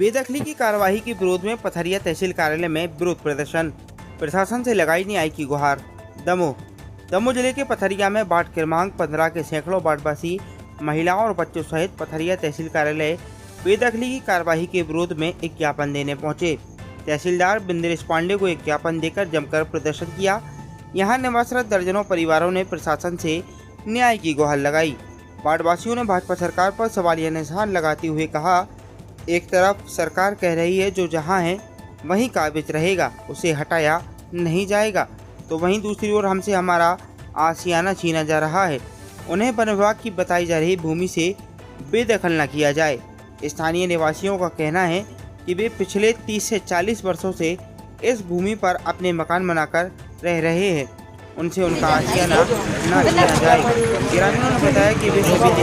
बेदखली की कार्रवाई के विरोध में पथरिया तहसील कार्यालय में विरोध प्रदर्शन। प्रशासन से लगाई न्याय की गुहार। दमोह जिले के पथरिया में वार्ड क्रमांक 15 के सैकड़ों वार्डवासी महिलाओं और बच्चों सहित पथरिया तहसील कार्यालय बेदखली की कार्रवाई के विरोध में एक ज्ञापन देने पहुंचे। तहसीलदार बिंद्रेश पांडे को एक ज्ञापन देकर जमकर प्रदर्शन किया। यहां निवासरत दर्जनों परिवारों ने प्रशासन से न्याय की गुहार लगाई। वार्डवासियों ने भाजपा सरकार पर सवालिया निशान लगाते हुए कहा, एक तरफ सरकार कह रही है जो जहां है वहीं काबिज रहेगा, उसे हटाया नहीं जाएगा, तो वहीं दूसरी ओर हमसे हमारा आशियाना छीना जा रहा है। उन्हें वन विभाग की बताई जा रही भूमि से बेदखल न किया जाए। स्थानीय निवासियों का कहना है कि वे पिछले 30 से 40 वर्षों से इस भूमि पर अपने मकान बनाकर रह रहे हैं, उनसे उनका आशियाना न छीना जाए। ग्रामीणों ने बताया कि वे सभी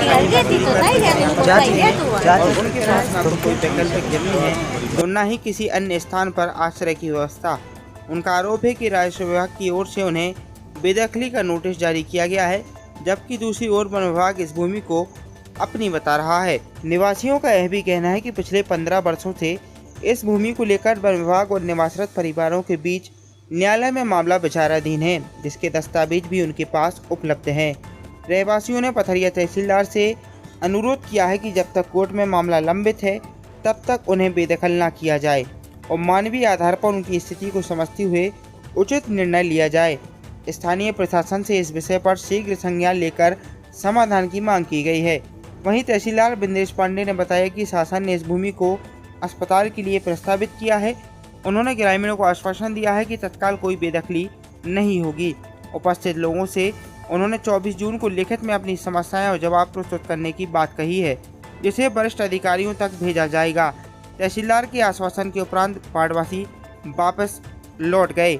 और उनके पास न तो कोई वैकल्पिक जमीन है और न ही किसी अन्य स्थान पर आश्रय की व्यवस्था। उनका आरोप है कि राजस्व विभाग की ओर से उन्हें बेदखली का नोटिस जारी किया गया है, जबकि दूसरी ओर वन विभाग इस भूमि को अपनी बता रहा है। निवासियों का यह भी कहना है कि पिछले 15 वर्षों से इस भूमि को लेकर वन विभाग और निवासरत परिवारों के बीच न्यायालय में मामला विचाराधीन है, जिसके दस्तावेज भी उनके पास उपलब्ध हैं। रहवासियों ने पथरिया तहसीलदार से अनुरोध किया है कि जब तक कोर्ट में मामला लंबित है तब तक उन्हें बेदखल न किया जाए और मानवीय आधार पर उनकी स्थिति को समझते हुए उचित निर्णय लिया जाए। स्थानीय प्रशासन से इस विषय पर शीघ्र संज्ञान लेकर समाधान की मांग की गई है। वहीं तहसीलदार बिंद्रेश पांडे ने बताया कि शासन ने इस भूमि को अस्पताल के लिए प्रस्तावित किया है। उन्होंने ग्रामीणों को आश्वासन दिया है कि तत्काल कोई बेदखली नहीं होगी। उपस्थित लोगों से उन्होंने 24 जून को लिखित में अपनी समस्याएं और जवाब प्रस्तुत करने की बात कही है, जिसे वरिष्ठ अधिकारियों तक भेजा जाएगा। तहसीलदार के आश्वासन के उपरांत वार्डवासी वापस लौट गए।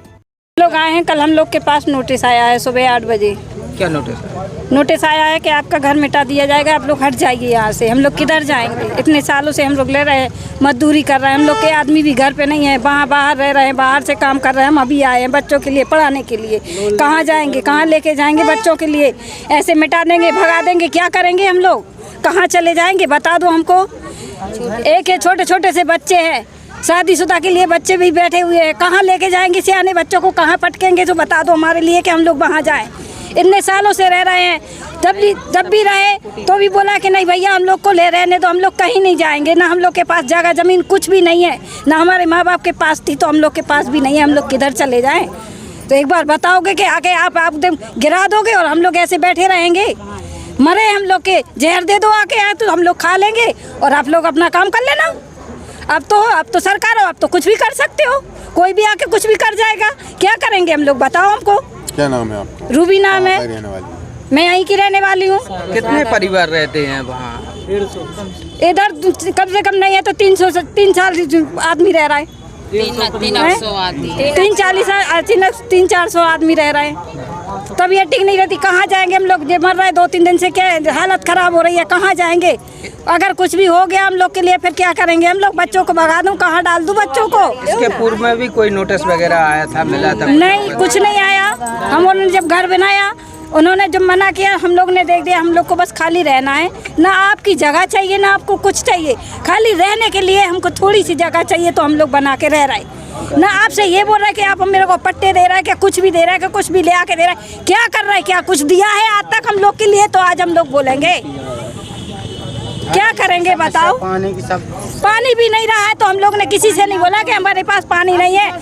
लोग आए हैं, कल हम लोग के पास नोटिस आया है सुबह 8 बजे। क्या नोटिस है? नोटिस आया है कि आपका घर मिटा दिया जाएगा, आप लोग हट जाइए यहाँ से। हम लोग किधर जाएंगे? इतने सालों से हम लोग ले रहे हैं, मजदूरी कर रहे हैं। हम लोग के आदमी भी घर पे नहीं है, बाहर रह रहे हैं, बाहर से काम कर रहे हैं। हम अभी आए हैं बच्चों के लिए पढ़ाने के लिए। कहाँ जाएंगे, कहाँ लेके जाएंगे बच्चों के लिए? ऐसे मिटा देंगे, भगा देंगे, क्या करेंगे हम लोग? कहाँ चले जाएंगे बता दो हमको। एक छोटे छोटे से बच्चे हैं, शादीशुदा के लिए बच्चे भी बैठे हुए हैं। कहाँ लेके जाएंगे सियाने बच्चों को? कहाँ पटकेंगे? तो बता दो हमारे लिए कि हम लोग वहाँ जाएं। इतने सालों से रह रहे हैं, जब भी रहे तो भी बोला कि नहीं भैया हम लोग को ले रहने दो, हम लोग कहीं नहीं जाएंगे। ना हम लोग के पास जगह जमीन कुछ भी नहीं है, ना हमारे माँ बाप के पास थी तो हम लोग के पास भी नहीं है। हम लोग किधर चले जाएं? तो एक बार बताओगे कि आके आप गिरा दोगे और हम लोग ऐसे बैठे रहेंगे? मरे हम लोग के जहर दे दो आके, तो हम लोग खा लेंगे और आप लोग अपना काम कर लेना। अब तो सरकार हो, अब तो कुछ भी कर सकते हो, कोई भी आके कुछ भी कर जाएगा। क्या करेंगे हम लोग बताओ हमको। क्या नाम है आपका? रूबी नाम है, मैं यहीं की रहने वाली हूँ। कितने परिवार रहते हैं वहाँ? इधर कम से कम नहीं है तो 300 आदमी रह रहा है। 300-400 आदमी रह रहे हैं। तबीयत ठीक नहीं रहती, कहाँ जाएंगे हम लोग? जे मर रहे 2-3 दिन से, क्या हालत खराब हो रही है, कहाँ जाएंगे? अगर कुछ भी हो गया हम लोग के लिए फिर क्या करेंगे? हम लोग बच्चों को भगा दूं, कहाँ डाल दूं बच्चों को? इसके पूर्व में भी कोई नोटिस वगैरह आया था, मिला था? नहीं, कुछ नहीं आया। हम उन्होंने जब घर बनाया उन्होंने जब मना किया, हम लोग ने देख दिया। हम लोग को बस खाली रहना है, ना आपकी जगह चाहिए ना आपको कुछ चाहिए, खाली रहने के लिए हमको थोड़ी सी जगह चाहिए तो हम लोग बना के रह रहे हैं। ना आपसे ये बोल रहा है कि आप मेरे को पट्टे दे रहा है, क्या कुछ भी दे रहा है, क्या कुछ भी ले आके दे रहा है? क्या कर रहा है? क्या कुछ दिया है आज तक हम लोग के लिए? तो आज हम लोग बोलेंगे क्या करेंगे बताओ? पानी भी नहीं रहा है तो हम लोग ने किसी से नहीं बोला कि हमारे पास पानी नहीं है।